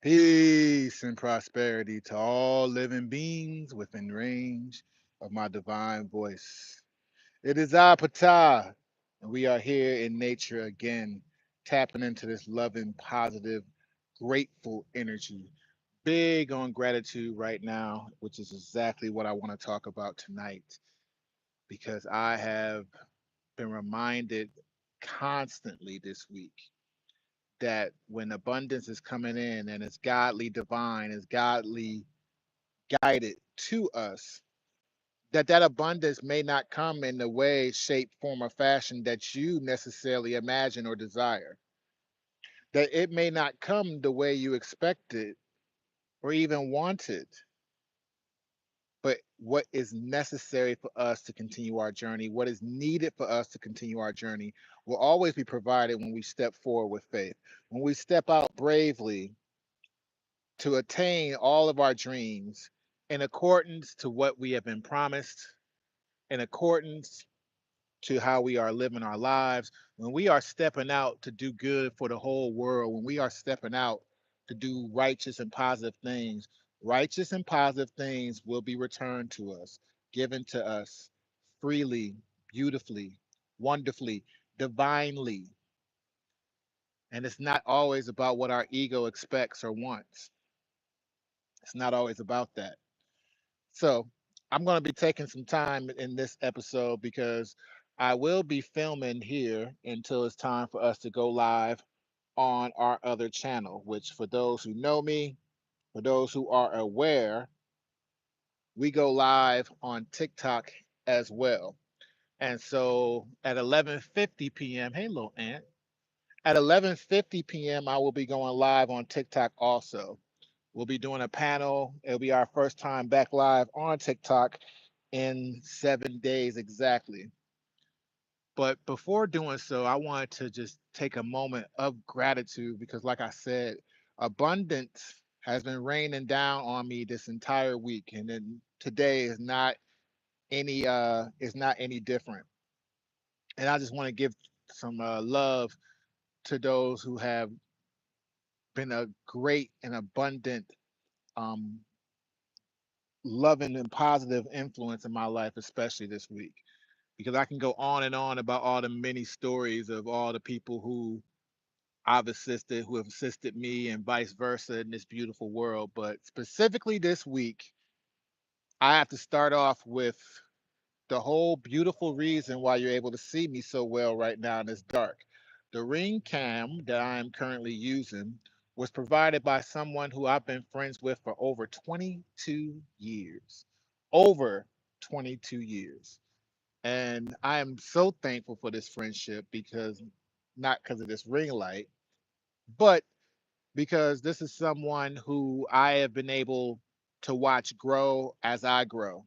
Peace and prosperity to all living beings within range of my divine voice. It is I, Ptah, and we are here in nature again, tapping into this loving, positive, grateful energy. Big on gratitude right now, which is exactly what I want to talk about tonight, because I have been reminded constantly this week that when abundance is coming in and it's godly divine, it's godly guided to us, that abundance may not come in the way, shape, form, or fashion that you necessarily imagine or desire. That it may not come the way you expected or even wanted, but what is necessary for us to continue our journey, what is needed for us to continue our journey, will always be provided when we step forward with faith. When we step out bravely to attain all of our dreams in accordance to what we have been promised, in accordance to how we are living our lives, when we are stepping out to do good for the whole world, when we are stepping out to do righteous and positive things will be returned to us, given to us freely, beautifully, wonderfully, divinely. And it's not always about what our ego expects or wants. It's not always about that. So I'm going to be taking some time in this episode because I will be filming here until it's time for us to go live on our other channel, which for those who know me, for those who are aware, we go live on TikTok as well. And so at 11:50 p.m., hey little ant, at 11:50 p.m. I will be going live on TikTok also. We'll be doing a panel. It'll be our first time back live on TikTok in 7 days exactly. But before doing so, I wanted to just take a moment of gratitude because, like I said, abundance has been raining down on me this entire week, and then today is not any different. And I just want to give some love to those who have been a great and abundant, um, loving and positive influence in my life, especially this week. Because I can go on and on about all the many stories of all the people who have assisted me, and vice versa in this beautiful world. But specifically this week, I have to start off with the whole beautiful reason why you're able to see me so well right now in this dark. The ring cam that I am currently using was provided by someone who I've been friends with for over 22 years. Over 22 years. And I am so thankful for this friendship because not because of this ring light, but because this is someone who I have been able to watch grow as I grow.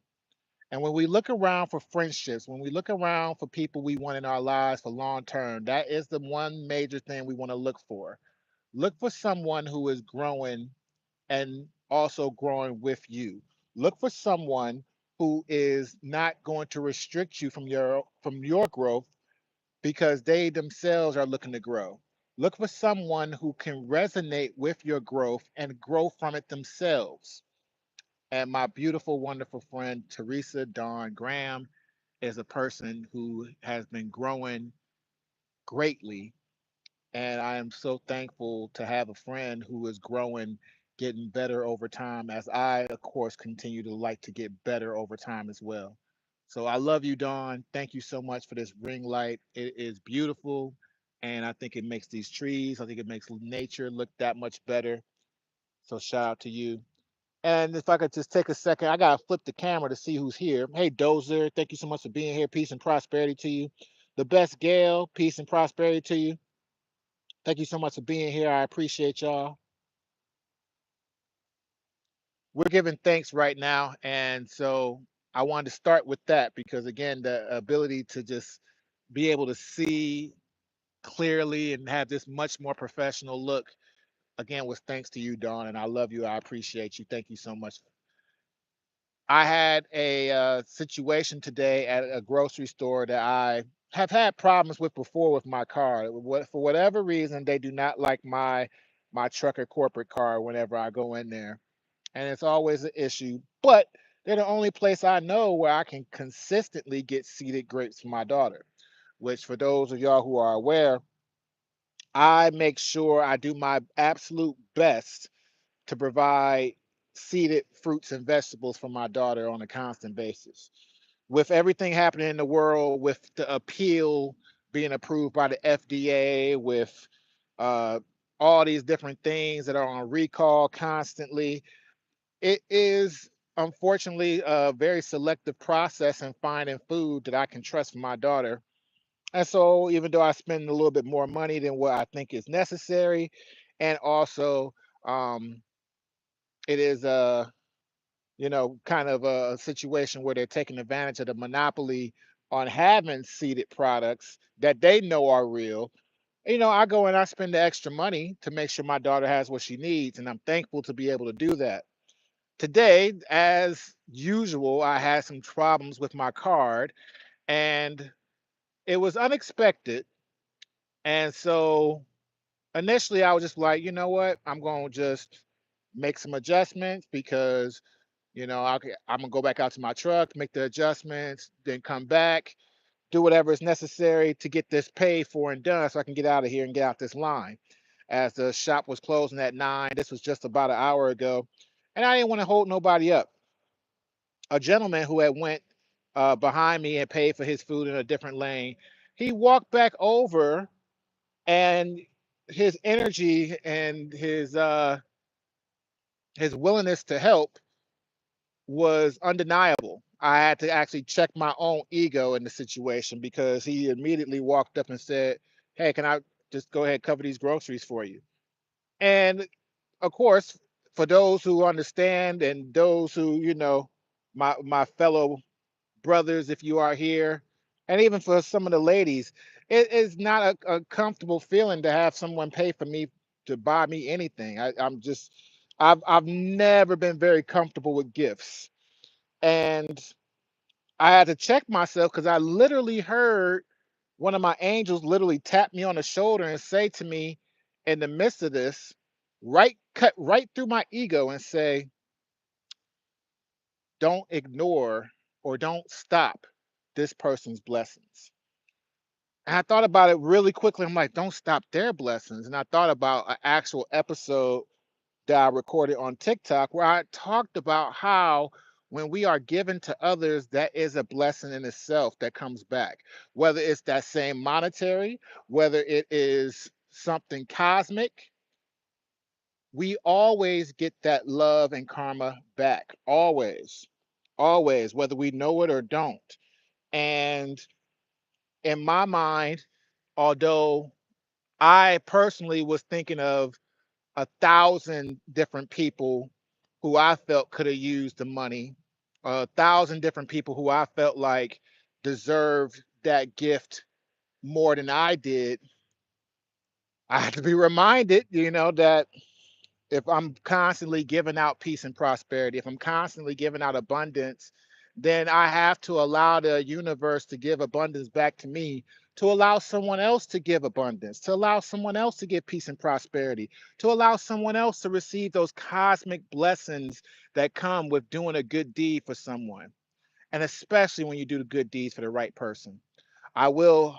And when we look around for friendships, when we look around for people we want in our lives for long term, that is the one major thing we want to look for. Look for someone who is growing and also growing with you. Look for someone who is not going to restrict you from your growth because they themselves are looking to grow. Look for someone who can resonate with your growth and grow from it themselves. And my beautiful, wonderful friend, Teresa Dawn Graham, is a person who has been growing greatly. And I am so thankful to have a friend who is growing, getting better over time, as I, of course, continue to like to get better over time as well. So I love you, Dawn. Thank you so much for this ring light. It is beautiful. And I think it makes these trees, I think it makes nature look that much better. So shout out to you. And if I could just take a second, I gotta flip the camera to see who's here. Hey Dozer, thank you so much for being here. Peace and prosperity to you. The best Gail, peace and prosperity to you. Thank you so much for being here. I appreciate y'all. We're giving thanks right now, and so I wanted to start with that because again, the ability to just be able to see clearly and have this much more professional look again was thanks to you, Dawn, and I love you. I appreciate you. Thank you so much. I had a situation today at a grocery store that I have had problems with before with my car. For whatever reason, they do not like my trucker corporate car whenever I go in there, and it's always an issue. But they're the only place I know where I can consistently get seeded grapes for my daughter. Which, for those of y'all who are aware, I make sure I do my absolute best to provide seeded fruits and vegetables for my daughter on a constant basis. With everything happening in the world, with the appeal being approved by the FDA, with uh, all these different things that are on recall constantly, it is unfortunately a very selective process in finding food that I can trust for my daughter. And so, even though I spend a little bit more money than what I think is necessary, and also um, it is kind of a situation where they're taking advantage of the monopoly on having seeded products that they know are real. I go and I spend the extra money to make sure my daughter has what she needs, and I'm thankful to be able to do that. Today, as usual, I had some problems with my card, and it was unexpected. And so initially, I was just like, you know what? I'm going to just make some adjustments because I'm gonna go back out to my truck, make the adjustments, then come back, do whatever is necessary to get this paid for and done, so I can get out of here and get out this line. As the shop was closing at 9, this was just about an hour ago, and I didn't want to hold nobody up. A gentleman who had went behind me and paid for his food in a different lane, he walked back over, and his energy and his willingness to help was undeniable. I had to actually check my own ego in the situation because he immediately walked up and said, "Hey, can I just go ahead and cover these groceries for you?" And of course, for those who understand and those who, my fellow brothers, if you are here, and even for some of the ladies, it is not a comfortable feeling to have someone pay for me to buy me anything. I've never been very comfortable with gifts. And I had to check myself because I literally heard one of my angels literally tap me on the shoulder and say to me in the midst of this, cut right through my ego and say, don't ignore or don't stop this person's blessings. And I thought about it really quickly. I'm like, don't stop their blessings. And I thought about an actual episode that I recorded on TikTok where I talked about how when we are given to others, that is a blessing in itself that comes back. Whether it's that same monetary, whether it is something cosmic, we always get that love and karma back. Always. Always, whether we know it or don't. And in my mind, although I personally was thinking of 1,000 different people who I felt could have used the money, 1,000 different people who I felt like deserved that gift more than I did. I have to be reminded, that if I'm constantly giving out peace and prosperity, if I'm constantly giving out abundance, then I have to allow the universe to give abundance back to me, to allow someone else to give abundance, to allow someone else to get peace and prosperity, to allow someone else to receive those cosmic blessings that come with doing a good deed for someone. And especially when you do the good deeds for the right person. I will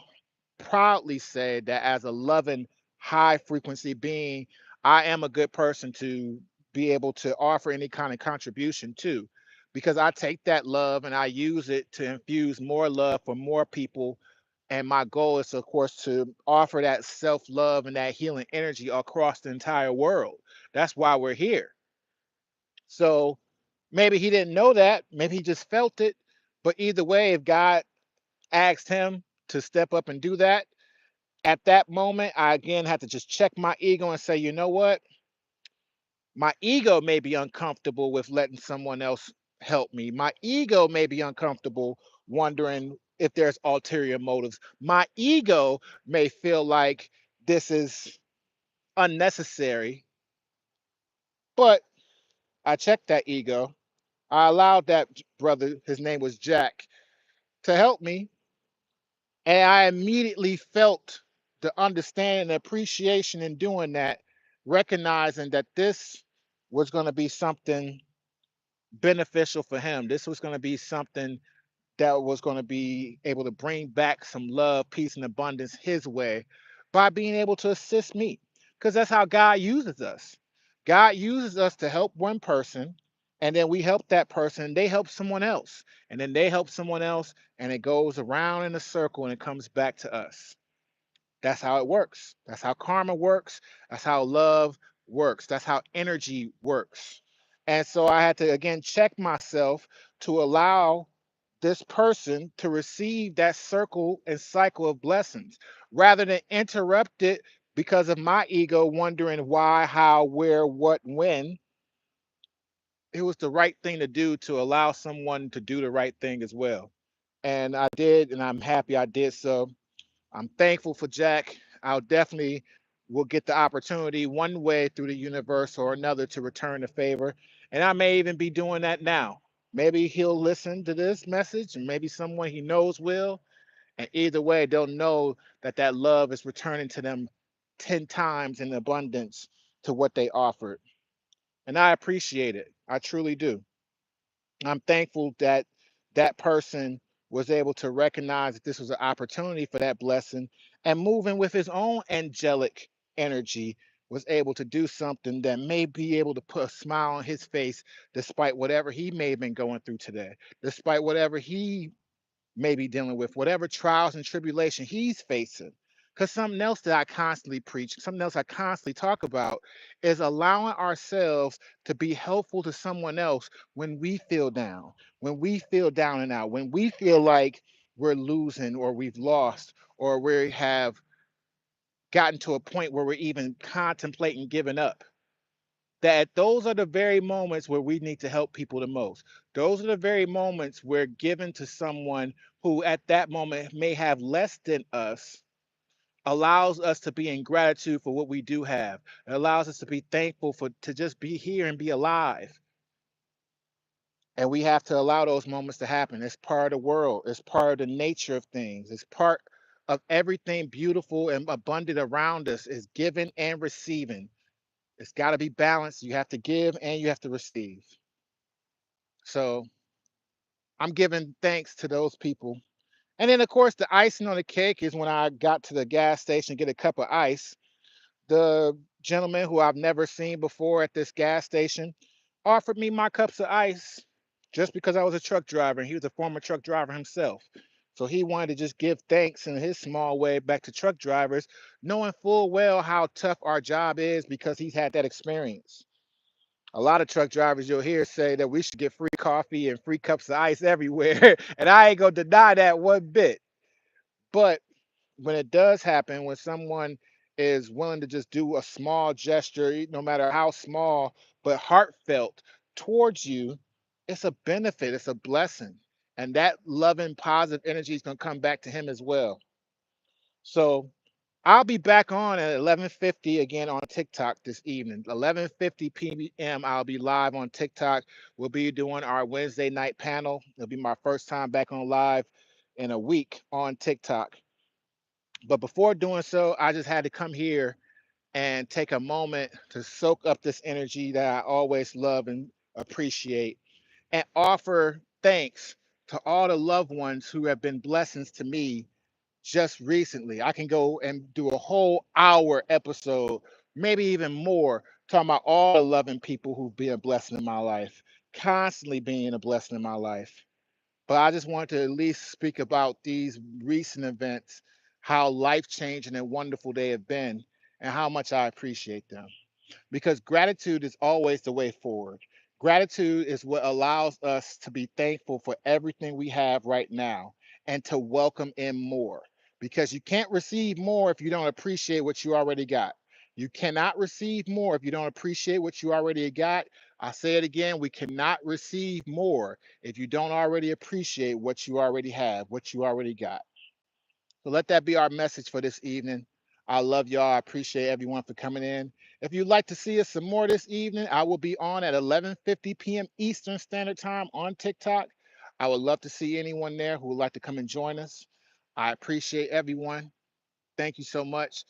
proudly say that as a loving, high frequency being, I am a good person to be able to offer any kind of contribution to, because I take that love and I use it to infuse more love for more people. And my goal is, of course, to offer that self love and that healing energy across the entire world. That's why we're here. So maybe he didn't know that. Maybe he just felt it. But either way, if God asked him to step up and do that, at that moment, I again had to just check my ego and say, you know what? My ego may be uncomfortable with letting someone else help me. My ego may be uncomfortable wondering if there's ulterior motives. My ego may feel like this is unnecessary, but I checked that ego. I allowed that brother, his name was Jack, to help me. And I immediately felt the understanding and appreciation in doing that, recognizing that this was going to be something beneficial for him. This was going to be something that was going to be able to bring back some love, peace, and abundance his way by being able to assist me. Because that's how God uses us. God uses us to help one person, and then we help that person, and they help someone else, and then they help someone else, and it goes around in a circle and it comes back to us. That's how it works. That's how karma works. That's how love works. That's how energy works. And so I had to again check myself to allow this person to receive that circle and cycle of blessings rather than interrupt it because of my ego wondering why, how, where, what, when. It was the right thing to do to allow someone to do the right thing as well. And I did, and I'm happy I did so. I'm thankful for Jack. I'll definitely will get the opportunity one way through the universe or another to return the favor. And I may even be doing that now. Maybe he'll listen to this message and maybe someone he knows will. And either way, they'll know that that love is returning to them 10 times in abundance to what they offered. And I appreciate it. I truly do. I'm thankful that that person was able to recognize that this was an opportunity for that blessing and moving with his own angelic energy was able to do something that may be able to put a smile on his face despite whatever he may have been going through today, despite whatever he may be dealing with, whatever trials and tribulation he's facing. Because something else that I constantly preach, something else I constantly talk about is allowing ourselves to be helpful to someone else when we feel down, when we feel down and out, when we feel like we're losing or we've lost or we have gotten to a point where we're even contemplating giving up. That those are the very moments where we need to help people the most. Those are the very moments where giving to someone who at that moment may have less than us allows us to be in gratitude for what we do have. It allows us to be thankful for to just be here and be alive. And we have to allow those moments to happen. It's part of the world. It's part of the nature of things. It's part of everything beautiful and abundant around us is giving and receiving. It's got to be balanced. You have to give and you have to receive. So I'm giving thanks to those people. And then, of course, the icing on the cake is when I got to the gas station to get a cup of ice. The gentleman who I've never seen before at this gas station offered me my cups of ice just because I was a truck driver and he was a former truck driver himself. So he wanted to just give thanks in his small way back to truck drivers, knowing full well how tough our job is because he's had that experience. A lot of truck drivers you'll hear say that we should get free coffee and free cups of ice everywhere. And I ain't gonna deny that one bit. But when it does happen, when someone is willing to just do a small gesture, no matter how small, but heartfelt towards you, it's a benefit, it's a blessing. And that loving, positive energy is gonna come back to him as well. So I'll be back on at 11:50 again on TikTok this evening. 11:50 p.m. I'll be live on TikTok. We'll be doing our Wednesday night panel. It'll be my first time back on live in a week on TikTok. But before doing so, I just had to come here and take a moment to soak up this energy that I always love and appreciate and offer thanks to all the loved ones who have been blessings to me just recently. I can go and do a whole hour episode, maybe even more, talking about all the loving people who've been a blessing in my life, constantly being a blessing in my life. But I just wanted to at least speak about these recent events, how life changing and wonderful they have been, and how much I appreciate them because gratitude is always the way forward. Gratitude is what allows us to be thankful for everything we have right now and to welcome in more because you can't receive more if you don't appreciate what you already got. You cannot receive more if you don't appreciate what you already got. I say it again, we cannot receive more if you don't already appreciate what you already have, what you already got. So let that be our message for this evening. I love y'all. I appreciate everyone for coming in. If you'd like to see us some more this evening, I will be on at 11:50 p.m. Eastern Standard Time on TikTok. I would love to see anyone there who would like to come and join us. I appreciate everyone. Thank you so much.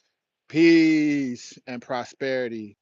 Peace and prosperity.